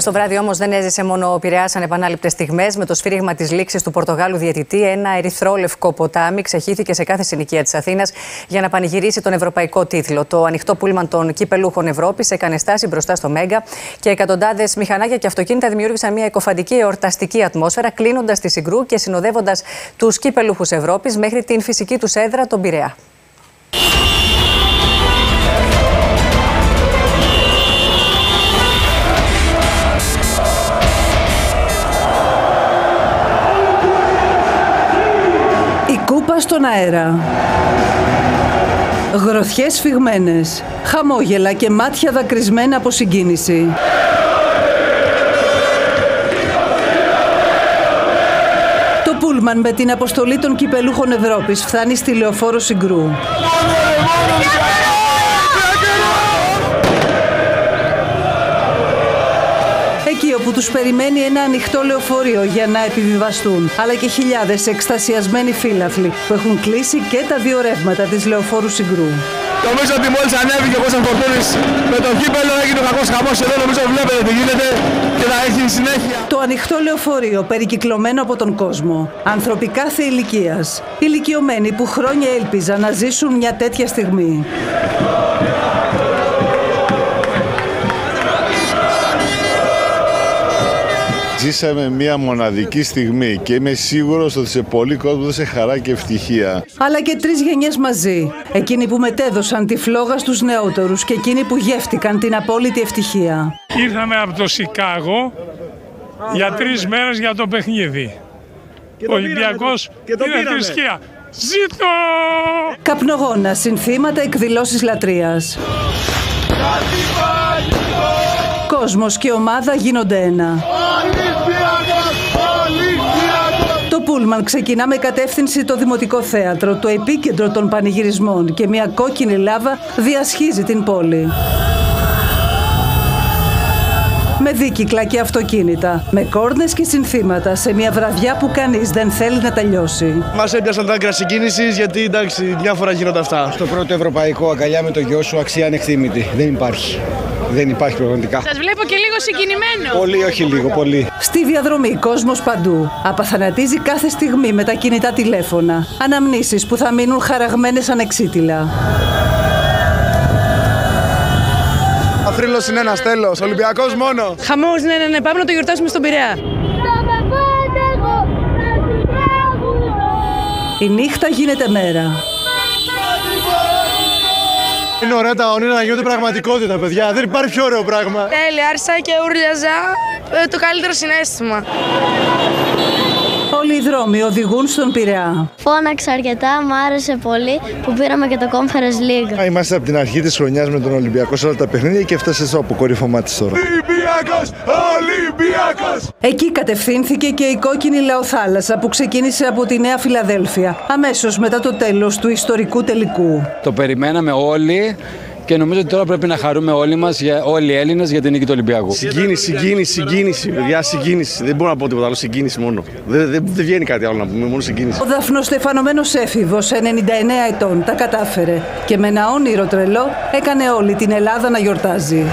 Χθες το βράδυ όμως δεν έζησε μόνο ο Πειραιάς ανεπανάληπτες στιγμές. Με το σφύριγμα της λήξης του Πορτογάλου διαιτητή, ένα ερυθρόλευκο ποτάμι ξεχύθηκε σε κάθε συνοικία της Αθήνας για να πανηγυρίσει τον ευρωπαϊκό τίτλο. Το ανοιχτό πούλμαν των κυπελούχων Ευρώπης έκανε στάση μπροστά στο Μέγκα και εκατοντάδες μηχανάκια και αυτοκίνητα δημιούργησαν μια εκοφαντική εορταστική ατμόσφαιρα, κλείνοντας τη Συγκρού και συνοδεύοντας τους κυπελούχους Ευρώπης μέχρι την φυσική τους έδρα, τον Πειραιά. Κούπα στον αέρα. Γροθιές σφιγμένες, χαμόγελα και μάτια δακρυσμένα από συγκίνηση. Το πούλμαν με την αποστολή των κυπελούχων Ευρώπης φτάνει στη λεωφόρο Συγκρού. Εκεί όπου τους περιμένει ένα ανοιχτό λεωφορείο για να επιβιβαστούν, αλλά και χιλιάδες εκστασιασμένοι φίλαθλοι που έχουν κλείσει και τα δύο ρεύματα της λεωφόρου Συγκρού. Νομίζω ότι μόλις ανέβηκε ο Κώστας Φορτούνης με το κύπελλο έγινε ο κακός χαμός εδώ, νομίζω βλέπετε τι γίνεται και θα έχει συνέχεια. Το ανοιχτό λεωφορείο περικυκλωμένο από τον κόσμο. Άνθρωποι κάθε ηλικίας, ηλικιωμένοι που χρόνια έλπιζαν να ζήσουν μια τέτοια στιγμή. Ζήσαμε μια μοναδική στιγμή και είμαι σίγουρος ότι σε πολλοί κόσμο δώσε χαρά και ευτυχία. Αλλά και τρεις γενιές μαζί. Εκείνοι που μετέδωσαν τη φλόγα στους νεότερους και εκείνοι που γεύτηκαν την απόλυτη ευτυχία. Ήρθαμε από το Σικάγο για 3 μέρες για το παιχνίδι. Ο Ολυμπιακός είναι θρησκεία. Ζήτω! Καπνογόνα, συνθήματα, εκδηλώσεις λατρείας. Κόσμος και ομάδα γίνονται ένα. Το πούλμαν ξεκινά με κατεύθυνση το Δημοτικό Θέατρο, το επίκεντρο των πανηγυρισμών, και μια κόκκινη λάβα διασχίζει την πόλη. Με δίκυκλα και αυτοκίνητα, με κόρνες και συνθήματα, σε μια βραδιά που κανείς δεν θέλει να τελειώσει. Μας έπιασαν τα άκρα συγκίνησης, γιατί εντάξει, μια φορά γίνονται αυτά. Το πρώτο ευρωπαϊκό, αγκαλιά με το γιο σου, αξία ανεκτήμητη. Δεν υπάρχει. Δεν υπάρχει πραγματικά. Σας βλέπω και λίγο συγκινημένο. Πολύ, όχι λίγο, πολύ. Στη διαδρομή, κόσμος παντού. Απαθανατίζει κάθε στιγμή με τα κινητά τηλέφωνα. Αναμνήσεις που θα μείνουν χαραγμένες ανεξίτηλα. Αθρύλος είναι ένας τέλος, Ολυμπιακός μόνο. Χαμός, ναι, πάμε να το γιορτάσουμε στον Πειραιά. Η νύχτα γίνεται μέρα. Είναι ωραία τα όνειρα να γίνονται πραγματικότητα, παιδιά. Δεν υπάρχει πιο ωραίο πράγμα. Τέλεια, άρχισα και ούρλιαζα. Το καλύτερο συναίσθημα. Όλοι οι δρόμοι οδηγούν στον Πειραιά. Φώναξα αρκετά, μου άρεσε πολύ που πήραμε και το Conference League. Είμαστε από την αρχή της χρονιάς με τον Ολυμπιακό σε όλα τα παιχνίδια και έφτασε στο αποκορύφωμά της τώρα. Ολυμπιακός! Ολυμπιακός! Εκεί κατευθύνθηκε και η κόκκινη λαοθάλασσα που ξεκίνησε από τη Νέα Φιλαδέλφια, αμέσως μετά το τέλος του ιστορικού τελικού. Το περιμέναμε όλοι. Και νομίζω ότι τώρα πρέπει να χαρούμε όλοι οι Έλληνες για την νίκη του Ολυμπιακού. Συγκίνηση, παιδιά, συγκίνηση. Δεν μπορώ να πω τίποτα άλλο, συγκίνηση μόνο. Δεν βγαίνει κάτι άλλο να πούμε, μόνο συγκίνηση. Ο δαφνοστεφανωμένος έφηβος, 99 ετών, τα κατάφερε και με ένα όνειρο τρελό έκανε όλη την Ελλάδα να γιορτάζει.